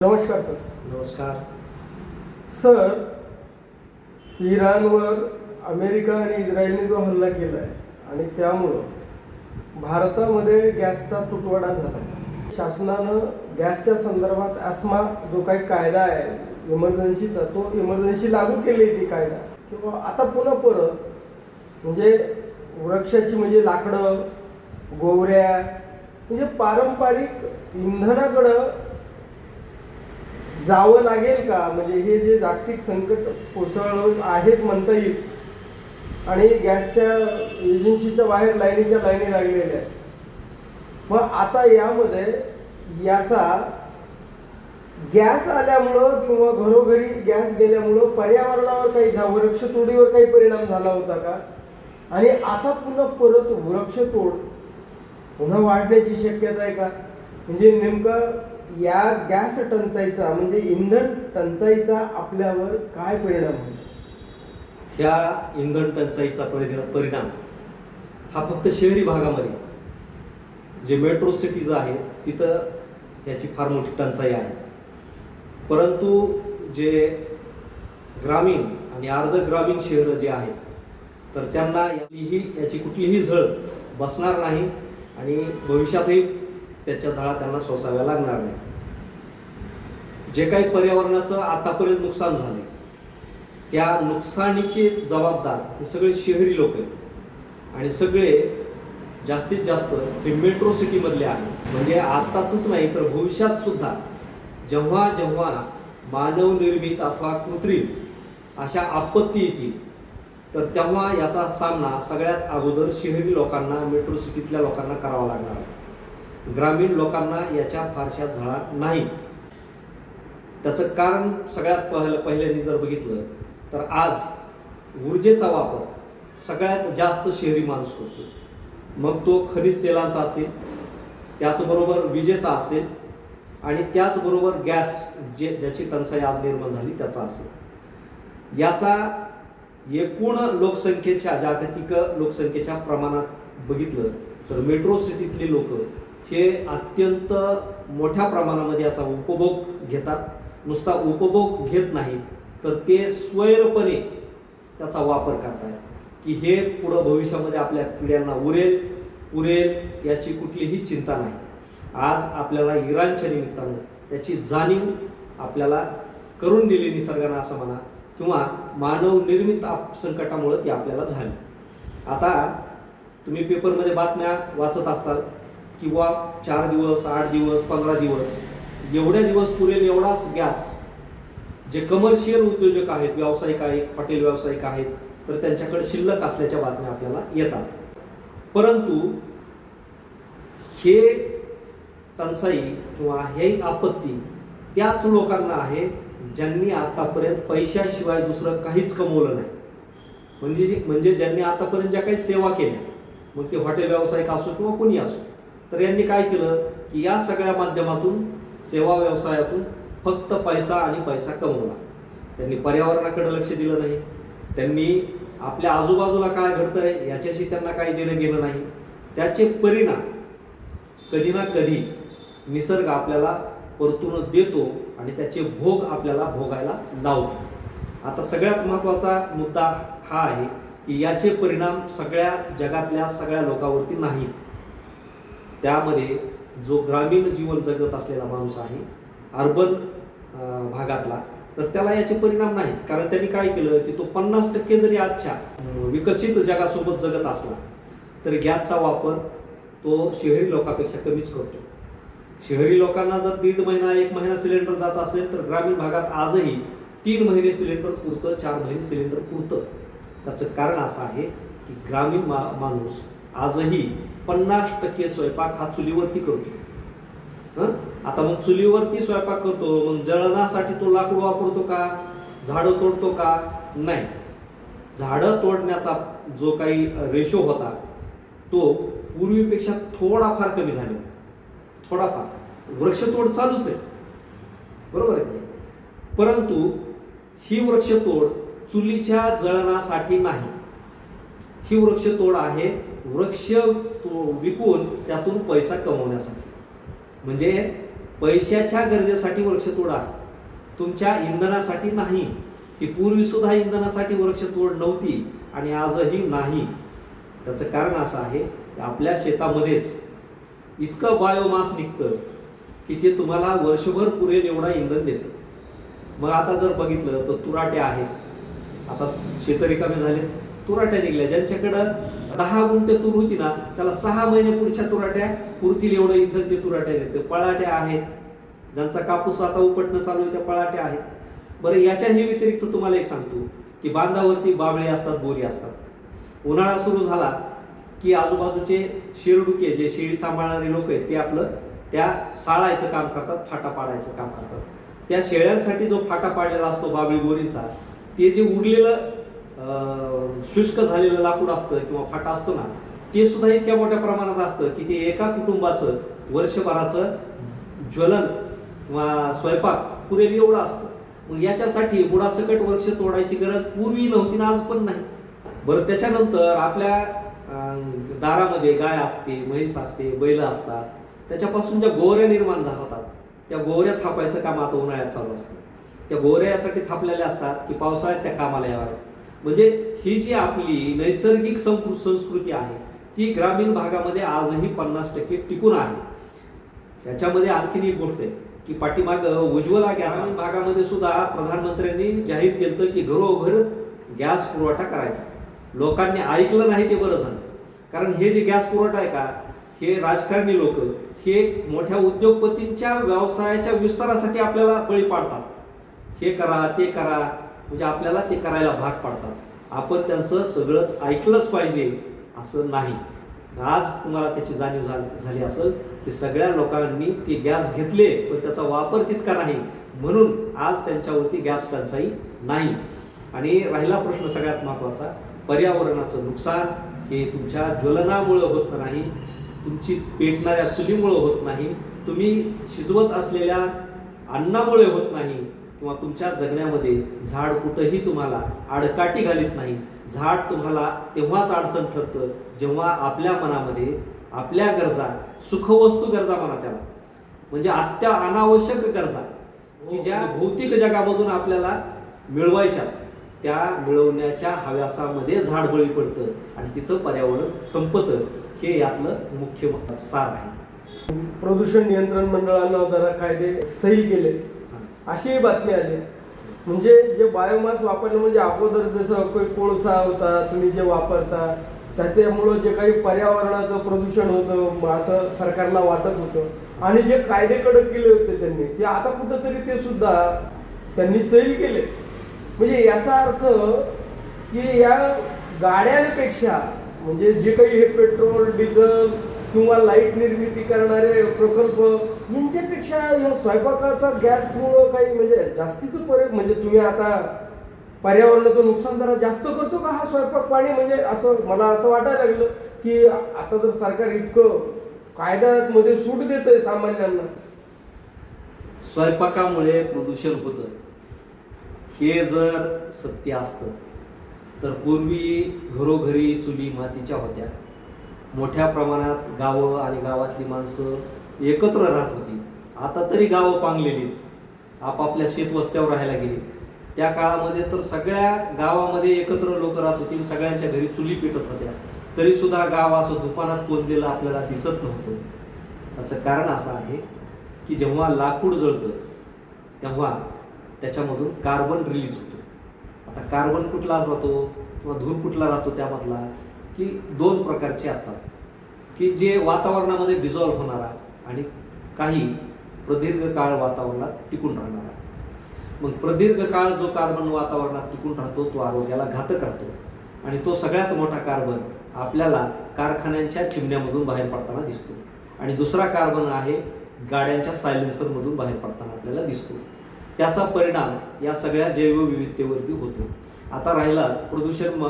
नमस्कार सर. नमस्कार sir, इराणवर America आणि इस्रायलने जो हल्ला केला आहे आणि त्यामुळं भारतामध्ये गॅसचा तुटवडा झाला आहे. शासनानं गॅसच्या संदर्भात ASMA जो काही कायदा आहे इमर्जन्सीचा, तो इमर्जन्सी लागू केली ती कायदा किंवा आता पुन्हा परत म्हणजे वृक्षाची म्हणजे लाकडं, गोवऱ्या म्हणजे पारंपरिक इंधनाकडं जावं लागेल का? म्हणजे हे जे जागतिक संकट कोसळलं आहेच म्हणता येईल आणि गॅसच्या एजन्सीच्या बाहेर लाईनीच्या लाईनी लागलेल्या आहेत. मग आता यामध्ये याचा गॅस आल्यामुळं किंवा घरोघरी गॅस गेल्यामुळं पर्यावरणावर काही वृक्षतोडीवर काही परिणाम झाला होता का? आणि आता पुन्हा परत वृक्षतोड पुन्हा वाढण्याची शक्यता आहे का? म्हणजे नेमकं या गॅस टंचाईचा म्हणजे इंधन टंचाईचा आपल्यावर काय परिणाम होईल? ह्या इंधन टंचाईचा परिणाम हा फक्त शहरी भागामध्ये, जे मेट्रो सिटीज आहे तिथं याची फार मोठी टंचाई आहे. परंतु जे ग्रामीण आणि अर्ध ग्रामीण शहरं जे आहेत तर त्यांना याची कुठलीही झळ बसणार नाही आणि भविष्यातही त्याच्या झळा त्यांना सोसाव्या लागणार नाही. जे काही पर्यावरणाचं आतापर्यंत नुकसान झाले त्या नुकसानीचे जबाबदार हे सगळे शहरी लोक आहेत आणि सगळे जास्तीत जास्त हे मेट्रो सिटीमधले आहेत. म्हणजे आताच नाही तर भविष्यात सुद्धा जेव्हा जेव्हा मानवनिर्मित अथवा कृत्रिम अशा आपत्ती येतील तर तेव्हा याचा सामना सगळ्यात अगोदर शहरी लोकांना, मेट्रो सिटीतल्या लोकांना करावा लागणार आहे. ग्रामीण लोकांना याच्या फारशा झळा नाहीत. त्याचं कारण सगळ्यात पहिल्यांदा जर बघितलं तर आज ऊर्जेचा वापर सगळ्यात जास्त शहरी माणूस करतो. मग तो खनिज तेलांचा असेल, त्याचबरोबर विजेचा असेल आणि त्याचबरोबर गॅस ज्याची टंचाई आज निर्माण झाली त्याचा असेल. याचा एकूण लोकसंख्येच्या, जागतिक लोकसंख्येच्या प्रमाणात बघितलं तर मेट्रो सिटीतले लोक हे अत्यंत मोठ्या प्रमाणामध्ये याचा उपभोग घेतात. नुसता उपभोग घेत नाही तर ते स्वैरपणे त्याचा वापर करतात की हे पुढं भविष्यामध्ये आपल्या पिढ्यांना उरेल याची कुठलीही चिंता नाही. आज आपल्याला इराणच्या निमित्तानं त्याची जाणीव आपल्याला करून दिली निसर्गानं असं म्हणा किंवा मानवनिर्मित संकटामुळे ती आपल्याला झाली. आता तुम्ही पेपरमध्ये बातम्या वाचत असताल किंवा 4 दिवस, 8 दिवस, 15 दिवस एवढ्या दिवस पुरेल एवढाच गॅस जे कमर्शियल उद्योजक आहेत, व्यावसायिक आहेत, हॉटेल व्यावसायिक आहेत तर त्यांच्याकडे शिल्लक असल्याच्या बातम्या आपल्याला येतात. परंतु हे टंचाई किंवा हे आपत्ती त्याच लोकांना आहे ज्यांनी आतापर्यंत पैशाशिवाय दुसरं काहीच कमवलं नाही. म्हणजे ज्यांनी आतापर्यंत ज्या काही सेवा केल्या, मग ते हॉटेल व्यावसायिक असो किंवा कोणी असो, तर यांनी काय केलं की या सगळ्या माध्यमातून सेवा व्यवसायातून फक्त पैसा आणि पैसा कमवला. त्यांनी पर्यावरणाकडे लक्ष दिलं नाही. त्यांनी आपल्या आजूबाजूला काय घडतंय याच्याशी त्यांना काही देणं गेलं नाही. त्याचे परिणाम कधी ना कधी निसर्ग आपल्याला परतून देतो आणि त्याचे भोग आपल्याला भोगायला लावतो. आता सगळ्यात महत्त्वाचा मुद्दा हा आहे की याचे परिणाम सगळ्या जगातल्या सगळ्या लोकांवरती नाहीत. त्यामध्ये जो ग्रामीण जीवन जगत असलेला माणूस आहे, अर्बन भागातला, तर त्याला याचे परिणाम नाहीत. कारण त्यांनी काय केलं की तो 50% जरी आजच्या विकसित जगासोबत जगत असला तरी गॅसचा वापर तो शहरी लोकांपेक्षा कमीच करतो. शहरी लोकांना जर 1.5 महिना 1 महिना सिलेंडर जात असेल तर ग्रामीण भागात आजही 3 महिने सिलेंडर पुरतं, 4 महिने सिलेंडर पुरतं. त्याचं कारण असं आहे की ग्रामीण माणूस आजही 50% स्वयंपाक हा चुलीवरती करतो. आता मग चुलीवरती स्वयंपाक करतो, मग जळणासाठी तो लाकूड वापरतो का? झाडं तोडतो का? नाही. झाडं तोडण्याचा जो काही रेशो होता तो पूर्वीपेक्षा थोडाफार कमी झाला. थोडाफार वृक्षतोड चालूच आहे, बरोबर आहे. परंतु ही वृक्षतोड चुलीच्या जळणासाठी नाही. ही वृक्षतोड आहे वृक्ष विकून त्यातून पैसा कमवण्यासाठी. म्हणजे पैशाच्या गरजेसाठी वृक्षतोड आहे, तुमच्या इंधनासाठी नाही. ही पूर्वी सुद्धा इंधनासाठी वृक्षतोड नव्हती आणि आजही नाही. त्याचं कारण असं आहे की आपल्या शेतामध्येच इतकं बायोमास निघतं की ते तुम्हाला वर्षभर पुरेल एवढा इंधन देतं. मग आता जर बघितलं तर तुराट्या आहेत, आता शेतं रिकामे झाले, तुराट्या निघल्या. ज्यांच्याकडं 10 गुंठे तूर होती ना, त्याला 6 महिने पुढच्या तुराट्या पुरतील एवढं इंधन ते तुराट्या देते. पळाट्या आहेत, ज्यांचा कापूस आता उपटणं चालू आहे त्या पळाट्या आहेत. बरं, याच्याही व्यतिरिक्त तुम्हाला एक सांगतो की बांधावरती बाबळे असतात, बोरी असतात. उन्हाळा सुरू झाला की आजूबाजूचे शिरडुके जे शेळी सांभाळणारे लोक आहेत ते आपलं त्या साळायचं काम करतात, फाटा पाडायचं काम करतात. त्या शेळ्यांसाठी जो फाटा पाडलेला असतो बाबळी बोरीचा, ते जे उरलेलं शुष्क झालेलं लाकूड असतं किंवा फाटा असतो ना, ते सुद्धा इतक्या मोठ्या प्रमाणात असतं की ते एका कुटुंबाचं वर्षभराचं ज्वलन किंवा स्वयंपाक पुरेल एवढं असतं. मग याच्यासाठी बुडासकट वृक्ष तोडायची गरज पूर्वी नव्हती ना, आज पण नाही. बरं, त्याच्यानंतर आपल्या दारामध्ये गाय असते, म्हैस असते, बैल असतात, त्याच्यापासून ज्या गोवऱ्या निर्माण झाल्या होतात त्या गोवऱ्या थापायचं काम आता उन्हाळ्यात चालू असतं. त्या गोवऱ्या यासाठी थापलेल्या असतात की पावसाळ्यात त्या कामाला याव्या. म्हणजे ही जी आपली नैसर्गिक संस्कृती आहे ती ग्रामीण भागामध्ये आजही 50% टिकून आहे. याच्यामध्ये आणखीन एक गोष्ट आहे की पाठीमाग उज्ज्वला गॅस भागामध्ये सुद्धा प्रधानमंत्र्यांनी जाहीर केलं की घरोघर गॅस पुरवठा करायचा. लोकांनी ऐकलं नाही ते बरं झालं, कारण हे जे गॅस पुरवठा आहे का, हे राजकारणी लोक हे मोठ्या उद्योगपतींच्या व्यवसायाच्या विस्तारासाठी आपल्याला बळी पाडतात. हे करा ते करा म्हणजे आपल्याला ते करायला भाग पाडतात. आपण त्यांचं सगळंच ऐकलंच पाहिजे असं नाही. आज तुम्हाला त्याची जाणीव झाली असेल की सगळ्या लोकांनी ते गॅस घेतले पण त्याचा वापर तितका नाही, म्हणून आज त्यांच्यावरती गॅस टंचाई नाही. आणि राहिला प्रश्न सगळ्यात महत्त्वाचा, पर्यावरणाचं नुकसान हे तुमच्या ज्वलनामुळं होत नाही, तुमची पेटणाऱ्या चुलीमुळं होत नाही, तुम्ही शिजवत असलेल्या अन्नामुळे होत नाही, किंवा तुमच्या जगण्यामध्ये झाड कुठंही तुम्हाला आडकाठी घालीत नाही. झाड तुम्हाला तेव्हाच अडचण ठरतं जेव्हा आपल्या मनामध्ये आपल्या गरजा, सुखवस्तू गरजा म्हणा त्याला, म्हणजे अनावश्यक गरजा की ज्या भौतिक जगामधून आपल्याला मिळवायच्या, त्या मिळवण्याच्या हव्यासामध्ये झाड बळी पडतं आणि तिथं पर्यावरण संपतं. हे यातलं मुख्य सार आहे. प्रदूषण नियंत्रण मंडळानं जरा कायदे सैल केले अशी बातमी आली. म्हणजे जे बायोमास वापरलं, म्हणजे अगोदर जसं काही कोळसा होता तुम्ही जे वापरता त्याच्यामुळं जे काही पर्यावरणाचं प्रदूषण होतं असं सरकारला वाटत होतं आणि जे कायदे कडक केले होते त्यांनी, ते आता कुठंतरी ते सुद्धा त्यांनी सैल केले. म्हणजे याचा अर्थ की या गाड्यांपेक्षा म्हणजे जे काही हे पेट्रोल डिझेल किंवा लाईट निर्मिती करणारे प्रकल्प यांच्यापेक्षा या स्वयंपाकाचा गॅसमुळं काही म्हणजे जास्तीचं म्हणजे तुम्ही आता पर्यावरणाचं नुकसान जरा जास्त करतो का हा स्वयंपाक पाणी? म्हणजे असं मला असं वाटायला लागलं की आता जर सरकार इतकं कायद्यामध्ये सूट देतंय सामान्यांना. स्वयंपाकामुळे प्रदूषण होतं हे जर सत्य असतं तर पूर्वी घरोघरी चुली मातीच्या होत्या, मोठ्या प्रमाणात गावं आणि गावातली माणसं एकत्र राहत होती. आता तरी गावं पांगलेली, आपापल्या शेतवस्त्यावर राहायला गेली. त्या काळामध्ये तर सगळ्या गावामध्ये एकत्र लोक राहत होती, सगळ्यांच्या घरी चुली पेटत होत्या, तरी सुद्धा गाव असं दुकानात कोंदलेलं आपल्याला दिसत नव्हतं. त्याचं कारण असं आहे की जेव्हा लाकूड जळतं तेव्हा त्याच्यामधून कार्बन रिलीज होतो. आता कार्बन कुठला राहतो किंवा धूर कुठला राहतो त्यामधला, की 2 प्रकारचे असतात की जे वातावरणामध्ये डिझॉल्व्ह होणारा आणि काही प्रदीर्घ काळ वातावरणात टिकून राहणारा. मग प्रदीर्घ काळ जो कार्बन वातावरणात टिकून राहतो तो आरोग्याला घातक राहतो आणि तो सगळ्यात मोठा कार्बन आपल्याला कारखान्यांच्या चिमण्यामधून बाहेर पडताना दिसतो. आणि दुसरा कार्बन आहे गाड्यांच्या सायलेन्सरमधून बाहेर पडताना आपल्याला दिसतो. त्याचा परिणाम या सगळ्या जैवविविधतेवरती होतो. आता राहिला प्रदूषण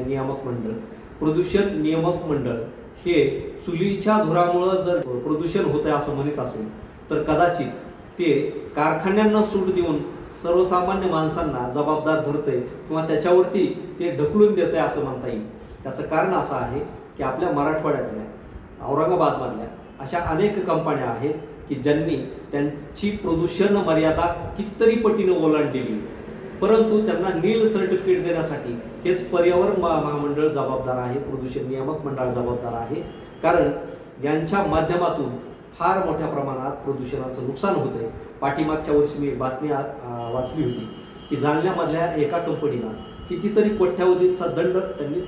नियामक मंडळ. प्रदूषण नियामक मंडळ हे चुलीच्या धुरामुळं जर प्रदूषण होतंय असं म्हणत असेल तर कदाचित ते कारखान्यांना सूट देऊन सर्वसामान्य माणसांना जबाबदार धरतंय किंवा त्याच्यावरती ते ढकलून देतंय असं म्हणता येईल. त्याचं कारण असं आहे की आपल्या मराठवाड्यातल्या, औरंगाबादमधल्या अशा अनेक कंपन्या आहेत की ज्यांनी त्यांची प्रदूषण मर्यादा कितीतरी पटीने ओलांडलेली, परंतु त्यांना नील सर्टिफिकेट देण्यासाठी हेच पर्यावरण महामंडळ जबाबदार आहे, प्रदूषण नियामक मंडळ जबाबदार आहे. कारण यांच्या माध्यमातून फार मोठ्या प्रमाणात प्रदूषणाचं नुकसान होत आहे. पाठीमागच्या वर्षी मी बातमी वाचली होती की जालन्यामधल्या एका कंपनीला कितीतरी कोट्यावधीचा दंड त्यांनी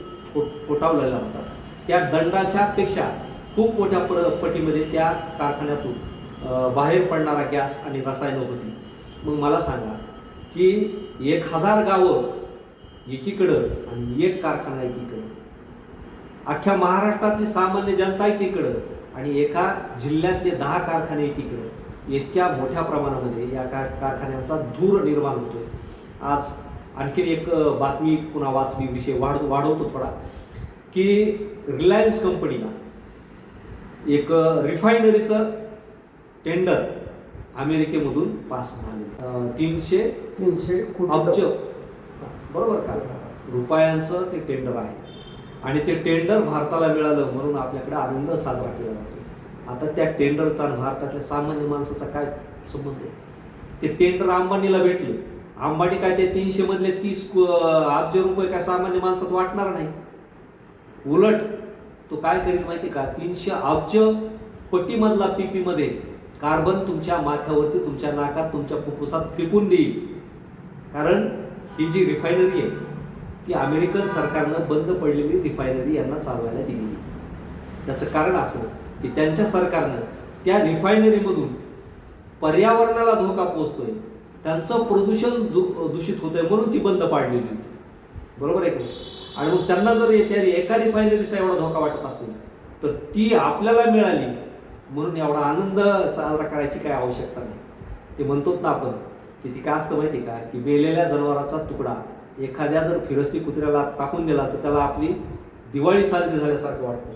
ठोठावलेला होता. त्या दंडाच्या पेक्षा खूप मोठ्या पटीमध्ये त्या कारखान्यातून बाहेर पडणारा गॅस आणि रसायनं होती. मग मला सांगा की 1000 गावं एकीकडं आणि एक कारखाना एकीकडं, अख्ख्या महाराष्ट्रातली सामान्य जनता एकीकडं आणि एका जिल्ह्यातले 10 कारखाने एकीकडं, इतक्या मोठ्या प्रमाणामध्ये या कारखान्यांचा धूर निर्माण होतोय. आज आणखीन एक बातमी पुन्हा वाचली, विषय वाढवतो थोडा, की रिलायन्स कंपनीला एक रिफायनरीचं टेंडर अमेरिकेमधून पास झाले. 300 अब्ज, बरोबर का, रुपयांचं ते टेंडर आहे आणि ते टेंडर भारताला मिळालं म्हणून आपल्याकडे आनंद साजरा केला जातो. आता त्या टेंडरचा आणि भारतातल्या सामान्य माणसाचा काय संबंध आहे? ते टेंडर अंबानीला भेटलं, अंबानी काय ते 300 मधले 30 अब्ज रुपये काय सामान्य माणसात वाटणार नाही. उलट तो काय करेल माहिती का, 300 अब्ज पटीमधला पीपी मध्ये कार्बन तुमच्या माथ्यावरती, तुमच्या नाकात, तुमच्या फुफ्फुसात फेकून देईल. कारण ही जी रिफायनरी आहे ती अमेरिकन सरकारनं बंद पडलेली रिफायनरी यांना चालवायला दिलेली. त्याचं कारण असं की त्यांच्या सरकारनं त्या रिफायनरीमधून पर्यावरणाला धोका पोहोचतोय, त्यांचं प्रदूषण दूषित होतंय म्हणून ती बंद पाडलेली होती. बरोबर आहे की नाही? आणि मग त्यांना जर त्या एका रिफायनरीचा एवढा धोका वाटत असेल तर ती आपल्याला मिळाली म्हणून एवढा आनंद साजरा करायची काय आवश्यकता नाही. ते म्हणतोत ना आपण की ती काय असतं माहिती का, की मेलेल्या जनावराचा तुकडा एखाद्या जर फिरस्ती कुत्र्याला टाकून दिला तर त्याला आपली दिवाळी साजरी झाल्यासारखं वाटतं.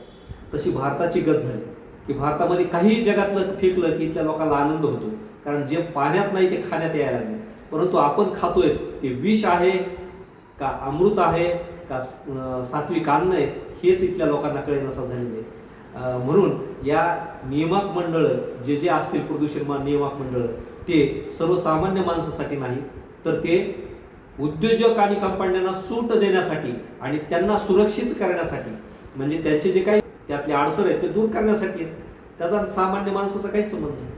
तशी भारताची गत झाली की भारतामध्ये काही जगातलं फेकलं की इथल्या लोकांना आनंद होतो. कारण जे पाण्यात नाही ते खाण्यात यायला लागले, परंतु आपण खातोय ते विष आहे का अमृत आहे का सात्विक अन्न आहे हेच इथल्या लोकांना कळेनासं झालेलं आहे. म्हणून या नियामक मंडळ जे असतील प्रदूषण नियामक मंडळ ते सर्वसामान्य माणसासाठी नाही तर ते उद्योजक आणि कंपन्यांना सूट देण्यासाठी आणि त्यांना सुरक्षित करण्यासाठी, म्हणजे त्यांचे जे काही त्यातले अडसर आहेत ते दूर करण्यासाठी, त्याचा सामान्य माणसाचा काहीच संबंध नाही.